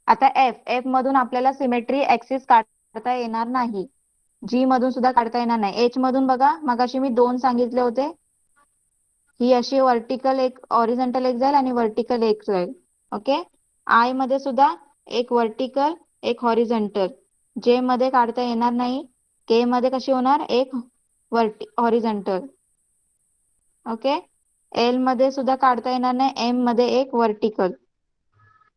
S1: आता F मधून आपल्याला सिमेट्री ऍक्सिस काढता येणार नाही. G मधून सुद्धा काढता येणार नाही. H मधून बघा, मगाशी मी 2 सांगितले होते. ही अशी वर्टिकल एक, हॉरिझॉन्टल एक जाईल आणि वर्टिकल एक जाईल. ओके, I मध्ये सुद्धा एक वर्टिकल एक हॉरिझॉन्टल. J मध्ये काढता येणार नाही. K मध्ये कशी होणार? एक हॉरिझॉन्टल. ओके, L मध्ये सुद्धा काढता येणार नाही. M मध्ये एक वर्टिकल.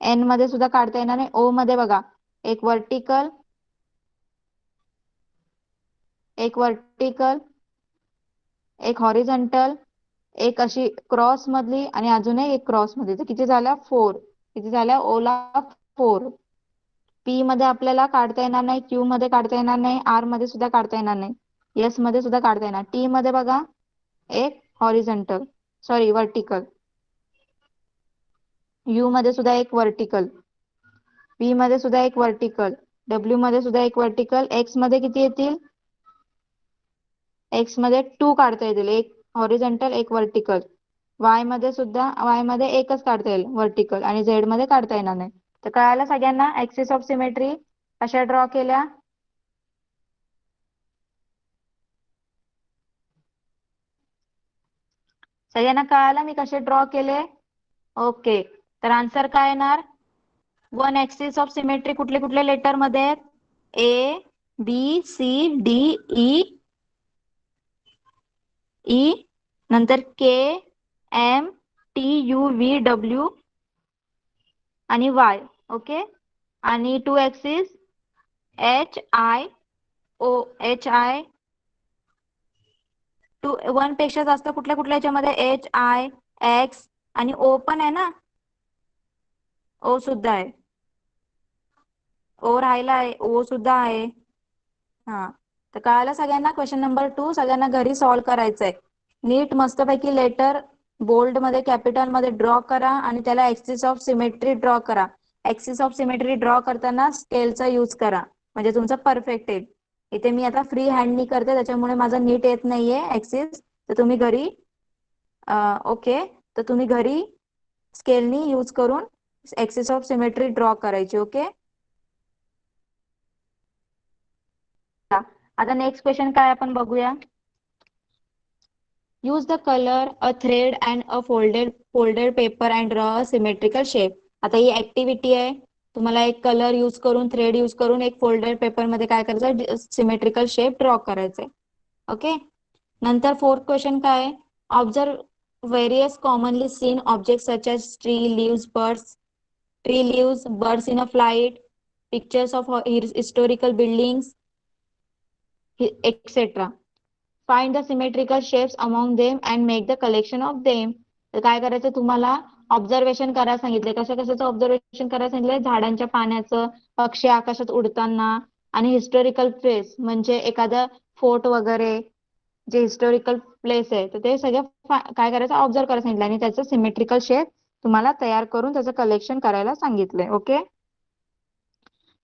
S1: N मध्ये सुद्धा काढता येणार नाही. O मध्ये बघा, एक वर्टिकल एक वर्टिकल एक हॉरिझॉन्टल एक अशी क्रॉस मधली आणि अजून एक क्रॉस मधली. तर किती झाल्या? 4. किती झाल्या? ओला 4. P मध्ये आपल्याला काढता येणार नाही. Q मध्ये काढता येणार नाही. R मध्ये सुद्धा काढता येणार नाही. S मध्ये सुद्धा काढता येणार. T मध्ये बघा, एक हॉरिझॉन्टल, सॉरी वर्टिकल. U मध्ये सुद्धा एक वर्टिकल. V मध्ये सुद्धा एक वर्टिकल. W मध्ये सुद्धा एक वर्टिकल. X मध्ये किती येतील? X मध्ये 2 काढता येतील, एक हॉरिझॉन्टल एक वर्टिकल. Y मध्ये सुद्धा, Y मध्ये एकच काढता येईल वर्टिकल, आणि Z मध्ये काढता येणार नाही. तर कळालं सगळ्यांना ऍक्सिस ऑफ सिमेट्री कशा ड्रॉ केल्या? सगळ्यांना कळालं मी कसे ड्रॉ केले? ओके, तर आन्सर काय येणार? वन ऍक्सिस ऑफ सिमेट्री कुठले कुठले लेटर मध्ये आहेत? A B C D E नंतर K M T U V W आणि वाय. ओके, आणि two axis H I two one पेक्षा जास्त कुठल्या कुठल्या याच्यामध्ये एच आय एक्स आणि ओ पण आहे ना, ओ सुद्धा आहे, ओ राहिला आहे, ओ सुद्धा आहे. हा, तर कळालं सगळ्यांना? क्वेश्चन नंबर 2 सगळ्यांना घरी सॉल्व्ह करायचंय. नीट मस्तपैकी लेटर बोल्ड मध्ये कॅपिटल मध्ये ड्रॉ करा आणि त्याला ऍक्सिस ऑफ सिमेट्री ड्रॉ करा. ऍक्सिस ऑफ सिमेट्री ड्रॉ करताना स्केलचा यूज करा म्हणजे तुमचं परफेक्ट येईल. इथे मी आता फ्री हँडनी करते त्याच्यामुळे माझं नीट येत नाहीये ऍक्सिस, तर तुम्ही घरी ओके, तर तुम्ही घरी स्केलनी यूज करून ऍक्सिस ऑफ सिमेट्री ड्रॉ करायची. ओके, आता नेक्स्ट क्वेश्चन काय आपण बघूया. Use the colour a thread and a folded paper and draw a symmetrical shape. आता ही ऍक्टिव्हिटी आहे, तुम्हाला एक कलर यूज करून थ्रेड यूज करून एक फोल्डेड पेपर मध्ये काय करायचं, सिमेट्रिकल शेप ड्रॉ करायचंय. ओके, नंतर फोर्थ क्वेश्चन काय आहे, observe various commonly seen object such as tree lives birds in a flight, pictures of historical buildings etc. Find the symmetrical shapes among them and make the collection of them. तर काय करायचं, तुम्हाला observation करायला सांगितलंय. कशा कशाचं observation करायला सांगितलंय? झाडांच्या पाण्याचं, पक्षी आकाशात उडताना, आणि हिस्टोरिकल प्लेस म्हणजे एखादं फोर्ट वगैरे जे हिस्टोरिकल प्लेस आहे तर ते सगळं काय करायचं, ऑब्झर्व करायला सांगितलं आणि त्याचं सिमेट्रिकल शेप तुम्हाला तयार करून त्याचं कलेक्शन करायला सांगितलंय. ओके,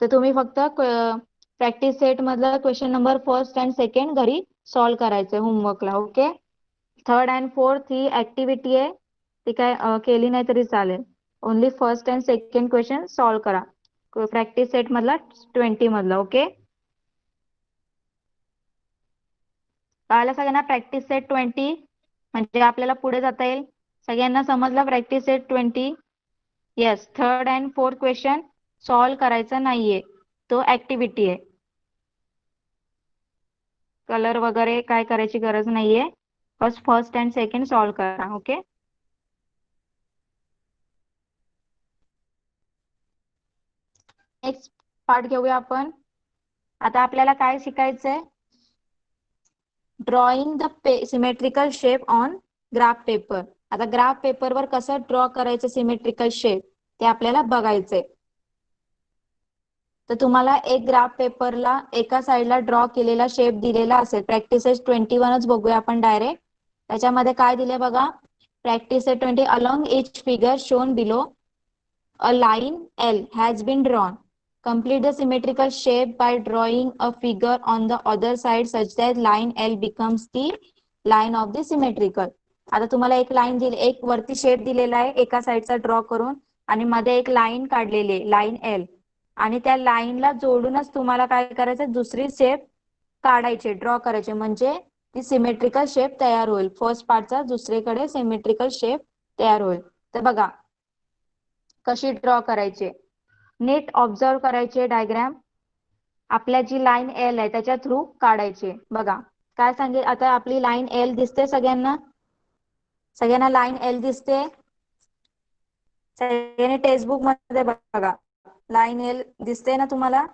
S1: तर तुम्ही फक्त प्रॅक्टिस सेट मधलं question number first and second घरी सॉल्व्ह करायचंय होमवर्कला. ओके, थर्ड अँड फोर्थ ही ऍक्टिव्हिटी आहे, ती काय केली नाही तरी चालेल. Only first and second question solve करा प्रॅक्टिस सेट मधला 20 मधला. ओके, कळालं सगळ्यांना? प्रॅक्टिस सेट 20 म्हणजे आपल्याला पुढे जाता येईल. सगळ्यांना समजलं practice set 20? Yes, third and fourth question solve करायचा नाहीये, तो ऍक्टिव्हिटी आहे. कलर वगैरे काय करायची गरज नाहीये, बस फर्स्ट अँड सेकंड सॉल्व्ह करा. ओके, नेक्स्ट पार्ट घेऊया आपण. आता आपल्याला काय शिकायचंय, drawing the symmetrical shape on graph paper. आता ग्राफ पेपरवर कसं ड्रॉ करायचं सिमेट्रिकल शेप ते आपल्याला बघायचंय. तर तुम्हाला एक ग्राफ पेपरला एका साईडला ड्रॉ केलेला शेप दिलेला असेल. प्रॅक्टिस 21च बघूया आपण डायरेक्ट. त्याच्यामध्ये काय दिले बघा, practice 20 along each figure shown below a line L has been drawn. Complete the symmetrical shape by drawing a figure on the other side such that line L becomes the line of the symmetrical. आता तुम्हाला एक line दिली, एक वरती shape दिलेला आहे एका साईडचा ड्रॉ करून आणि मध्ये एक लाईन काढलेली आहे, लाईन L, आणि त्या लाईनला जोडूनच तुम्हाला काय करायचं, दुसरी शेप काढायचे, ड्रॉ करायचे, म्हणजे ती सिमेट्रिकल शेप तयार होईल. फर्स्ट पार्टचा दुसरीकडे सिमेट्रिकल शेप तयार होईल. तर बघा कशी ड्रॉ करायचे, नीट ऑब्झर्व करायचे डायग्राम. आपल्या जी लाईन एल आहे त्याच्या थ्रू काढायचे. बघा काय सांगेल, आता आपली लाईन एल दिसते सगळ्यांना? सगळ्यांना लाईन एल दिसते? सगळ्यांनी टेक्स्टबुक मध्ये बघा, लाईन एल दिसते ना तुम्हाला?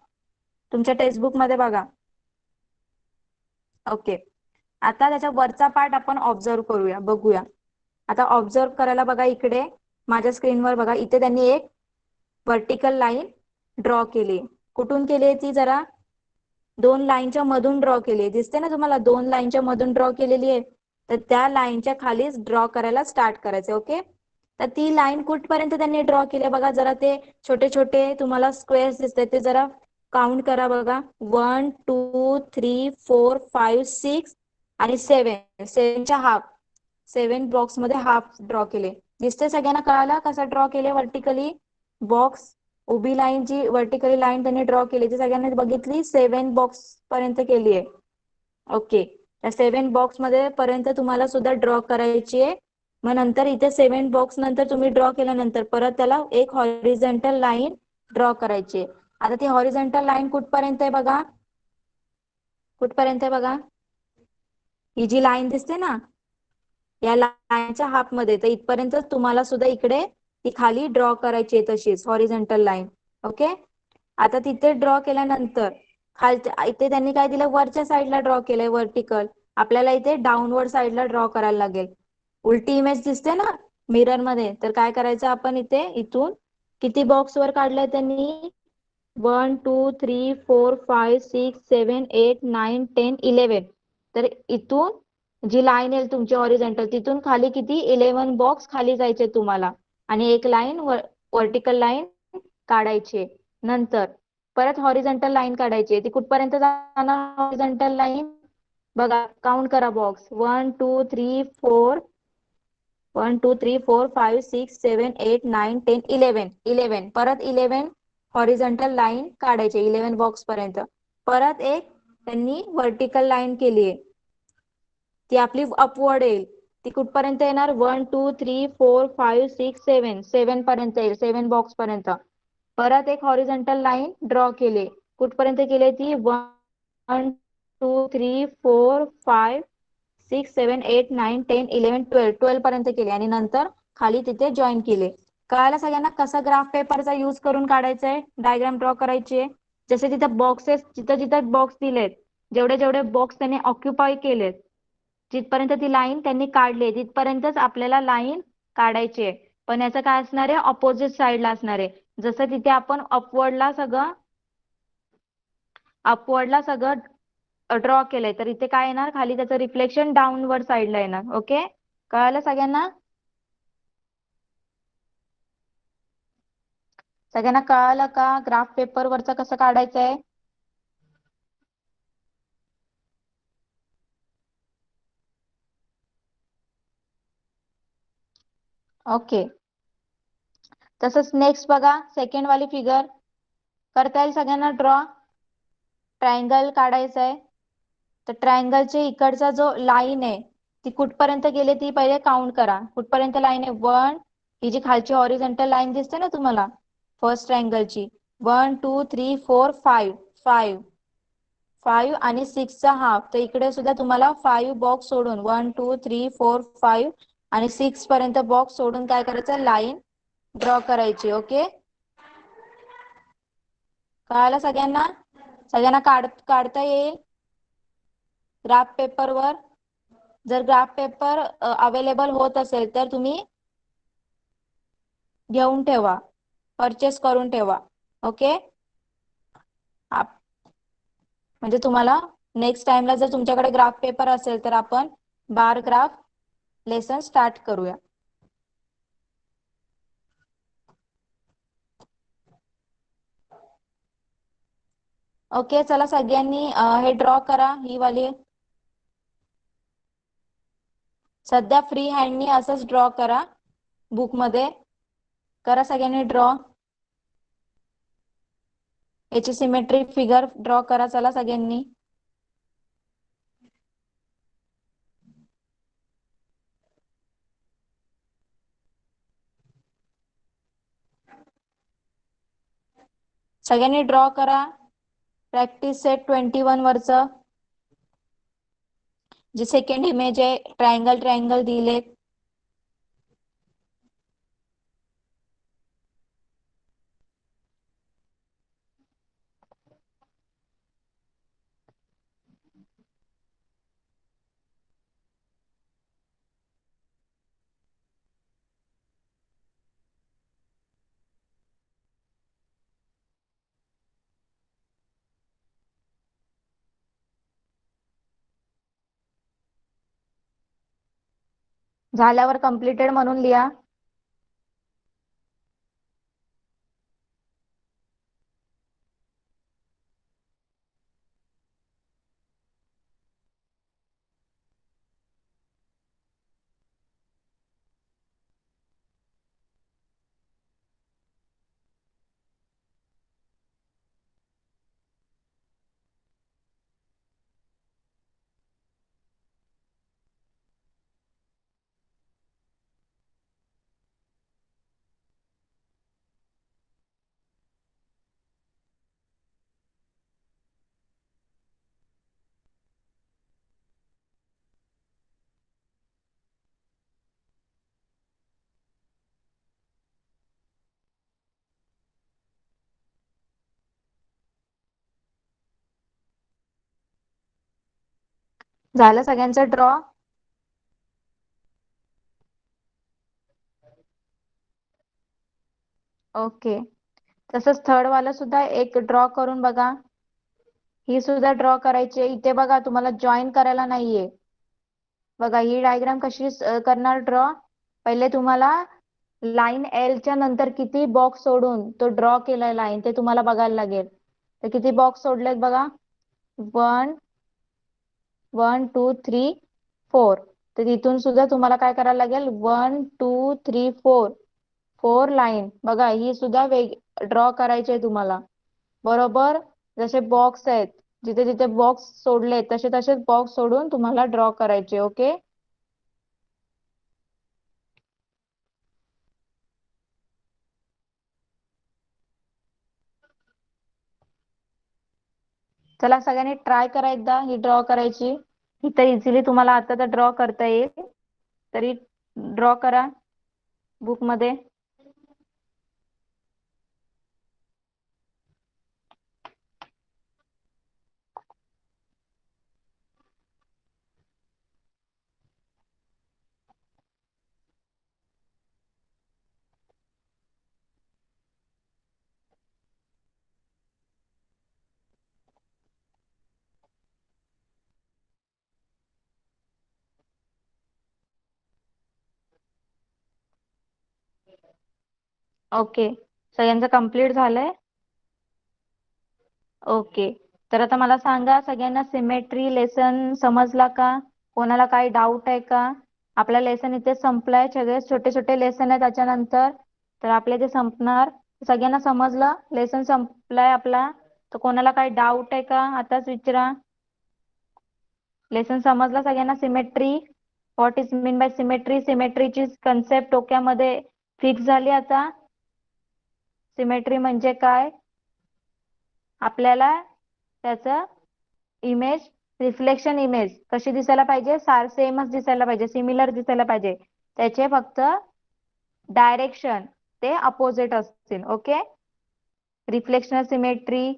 S1: तुमच्या टेक्स्टबुक मध्ये बघा. ओके, आता त्याच्या वरचा पार्ट आपण ऑब्झर्व करूया, बघूया. आता ऑब्झर्व करायला बघा, इकडे माझ्या स्क्रीनवर बघा, इथे त्यांनी एक वर्टिकल लाईन ड्रॉ केली. कुठून केली ती, जरा दोन लाईनच्या मधून ड्रॉ केली, दिसते ना तुम्हाला? दोन लाईनच्या मधून ड्रॉ केलेली आहे. तर त्या लाईनच्या खालीच ड्रॉ करायला स्टार्ट करायचे. ओके, तर ती लाईन कुठपर्यंत त्यांनी ड्रॉ केली बघा, जरा ते छोटे छोटे तुम्हाला स्क्वेअर्स दिसतात ते जरा काउंट करा बघा. 1 2 3 4 5 6 आणि 7, 7च्या हाफ, 7 बॉक्स मध्ये हाफ ड्रॉ केले. दिसते सगळ्यांना? कळाला कसा ड्रॉ केले वर्टिकली बॉक्स?
S2: उभी लाईन जी वर्टिकली लाईन त्यांनी ड्रॉ केली ती सगळ्यांनी बघितली, 7 बॉक्स पर्यंत केली आहे. ओके, त्या 7 बॉक्स मध्ये पर्यंत तुम्हाला सुद्धा ड्रॉ करायची आहे. मग नंतर इथे 7 बॉक्स नंतर तुम्ही ड्रॉ केल्यानंतर परत त्याला एक हॉरिझॉन्टल लाईन ड्रॉ करायची आहे. आता ती हॉरिझॉन्टल लाईन कुठपर्यंत आहे बघा, कुठपर्यंत आहे बघा, ही जी लाईन दिसते ना या लाईनच्या हाफ मध्ये, तर इथपर्यंत तुम्हाला सुद्धा इकडे ती खाली ड्रॉ करायची आहे तशीच हॉरिझॉन्टल लाईन. ओके, आता तिथे ड्रॉ केल्यानंतर खालच्या इथे त्यांनी काय दिलं, वरच्या साईडला ड्रॉ केलंय वर्टिकल, आपल्याला इथे डाऊनवर्ड साईडला ड्रॉ करायला लागेल. उलटी इमेज दिसते ना मिरर मध्ये, तर काय करायचं आपण इथे इथून किती बॉक्स वर काढलंय त्यांनी, 1 2 3 4 5 6 7 8 9 10 11. तर इथून जी लाईन येईल तुमची हॉरिझॉन्टल तिथून खाली किती 11 बॉक्स खाली जायचे तुम्हाला, आणि एक लाईन वर्टिकल लाईन काढायची. नंतर परत हॉरिझॉन्टल लाईन काढायची, ती कुठपर्यंत जाणार हॉरिझॉन्टल लाईन, बघा काउंट करा बॉक्स, 1 2 3 4 1 2 3 4 5 6 7 8 9 10 11 11, परत 11 हॉरिझॉन्टल लाईन काढायची 11 बॉक्स पर्यंत. परत एक त्यांनी वर्टिकल लाईन केली आहे, ती आपली अपवर्ड येईल, ती कुठपर्यंत येणार, 1 2 3 4 5 6 7 7 पर्यंत येईल, 7 बॉक्स पर्यंत. परत एक हॉरिझॉन्टल लाईन ड्रॉ केली, कुठपर्यंत केली ती, 1 2 3 4 5 6 7 8 9 10 11 12 12 पर्यंत केले, आणि नंतर खाली तिथे जॉईन केले. कळायला सगळ्यांना कसं ग्राफ पेपरचा यूज करून काढायचंय, डायग्राम ड्रॉ करायची. जसे तिथे बॉक्सेस, जिथं जिथं बॉक्स दिलेत, जेवढे जेवढे बॉक्स त्यांनी ऑक्युपाय केलेत, जिथपर्यंत ती लाईन त्यांनी काढली तिथपर्यंतच आपल्याला लाईन काढायची आहे. पण याचं काय असणार आहे, ऑपोजिट साईडला असणार आहे. जसं तिथे आपण अपवर्डला सगळं ड्रॉ केलंय, तर इथे काय येणार, खाली त्याचं रिफ्लेक्शन डाऊनवर्ड साईडला येणार. ओके, कळालं सगळ्यांना, सगळ्यांना कळालं का ग्राफ पेपर वरचं कसं काढायचंय. ओके, तसंच नेक्स्ट बघा, सेकंड वाली फिगर करता येईल सगळ्यांना ड्रॉ. ट्रायंगल काढायचा आहे, तर ट्रायंगलचे इकडचा जो लाईन आहे ती कुठपर्यंत गेली ती पहिले काउंट करा, कुठपर्यंत लाईन आहे, 1, ही जी खालची हॉरिझॉन्टल लाईन दिसते ना तुम्हाला फर्स्ट ट्रायंगलची, 1 2 3 4 5 5 5 आणि 6 चा हाफ, तर इकडे सुद्धा तुम्हाला 5 बॉक्स सोडून 1 2 3 4 5 आणि 6 पर्यंत बॉक्स सोडून काय करायचं, लाईन ड्रॉ करायची. ओके, कळालं सगळ्यांना, सगळ्यांना काढता येईल ग्राफ पेपरवर. जर ग्राफ पेपर अवेलेबल होत असेल तर तुम्ही घेऊन ठेवा, परचेस करून ठेवा. ओके, म्हणजे तुम्हाला नेक्स्ट टाइमला जर तुमच्याकडे ग्राफ पेपर असेल तर आपण बार ग्राफ लेसन स्टार्ट करूया. ओके, चला सगळ्यांनी हे ड्रॉ करा, ही वाली सध्या फ्री हँडनी असंच ड्रॉ करा, बुक मध्ये करा सगळ्यांनी ड्रॉ, याची सिमेट्रिक फिगर ड्रॉ करा, चला सगळ्यांनी. सगळ्यांनी ड्रॉ करा, प्रॅक्टिस सेट 21 वरचं जे सेकंड इमेज आहे, ट्रायंगल ट्रायंगल दिले.
S1: झाल्यावर कम्प्लिटेड म्हणून लिहा.
S2: झालं सगळ्यांचं ड्रॉ?
S1: ओके. तसंच थर्ड वाला सुद्धा एक ड्रॉ करून बघा. ही सुद्धा ड्रॉ करायची आहे. इथे बघा तुम्हाला जॉईन करायला नाहीये. बघा ही डायग्राम कशी करणार ड्रॉ. पहिले तुम्हाला लाईन एल च्या नंतर किती बॉक्स सोडून तो ड्रॉ केलाय लाईन ते तुम्हाला बघायला लागेल. तर किती बॉक्स सोडलेत बघा. 1 1 2 3 4. तर तिथून सुद्धा तुम्हाला काय करायला लागेल. 1 2 3 4 4 लाईन बघा ही सुद्धा ड्रॉ करायची आहे तुम्हाला. बरोबर जसे बॉक्स आहेत जिथे जिथे बॉक्स सोडले तसे तसेच बॉक्स सोडून तुम्हाला ड्रॉ करायचे. ओके. चला सगळ्यांनी ट्राय करा एकदा ही ड्रॉ करायची. ही तर इझिली तुम्हाला आता तर ड्रॉ करता येईल. तरी ड्रॉ करा बुक मध्ये. ओके. सगळ्यांचं कम्प्लीट झालंय. ओके. तर आता मला सांगा सगळ्यांना सिमेट्री लेसन समजला का. कोणाला काही डाऊट आहे का. आपला लेसन इथे संपलाय. सगळे छोटे छोटे लेसन आहे त्याच्यानंतर. तर आपले ते संपणार. सगळ्यांना समजलं लेसन संपलाय आपला. तर कोणाला काही डाऊट आहे का आताच विचारा. लेसन समजला सगळ्यांना. Symmetry what is mean by symmetry. सिमेट्रीची कन्सेप्ट डोक्यामध्ये फिक्स झाली आता. सिमेट्री म्हणजे काय. आपल्याला त्याचं इमेज रिफ्लेक्शन इमेज कशी दिसायला पाहिजे. सेमच दिसायला पाहिजे. सिमिलर दिसायला पाहिजे. त्याचे फक्त डायरेक्शन ते अपोजिट असतील. ओके. Reflection symmetry.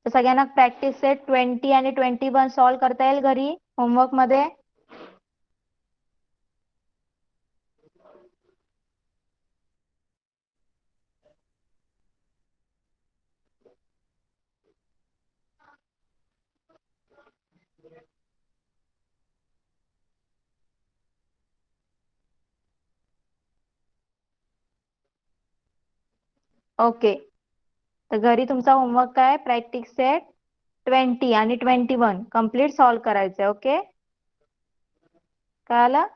S1: तर सगळ्यांना प्रॅक्टिस सेट 20 आणि 21 सॉल्व करता येईल घरी होमवर्क मध्ये. ओके. तर घरी तुमचा होमवर्क काय प्रॅक्टिस सेट 20 आणि 21 कम्प्लीट सॉल्व करायचंय. ओके. कळालं.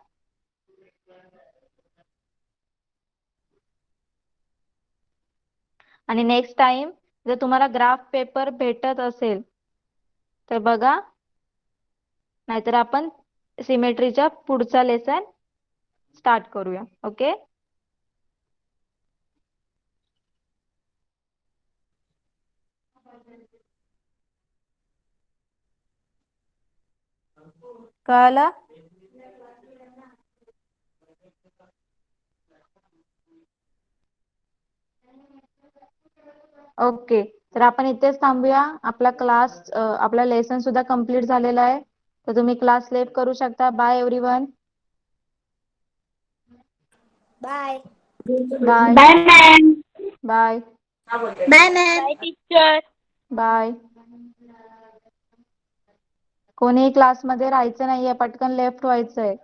S1: आणि नेक्स्ट टाइम जर तुम्हाला ग्राफ पेपर भेटत असेल तर बघा. नाहीतर आपण सिमेट्रीचा पुढचा लेसन स्टार्ट करूया. ओके. कळालं. ओके. तर आपण इथेच थांबूया. आपला लेसन सुद्धा कम्प्लीट झालेला आहे. तर तुम्ही क्लास लेफ्ट करू शकता. Bye everyone.
S2: Bye.
S1: Bye.
S3: Bye ma'am.
S1: Bye.
S3: Bye ma'am. Bye teacher.
S1: Bye. कोणीही क्लासमध्ये राहायचं नाहीये. पटकन लेफ्ट व्हायचंय.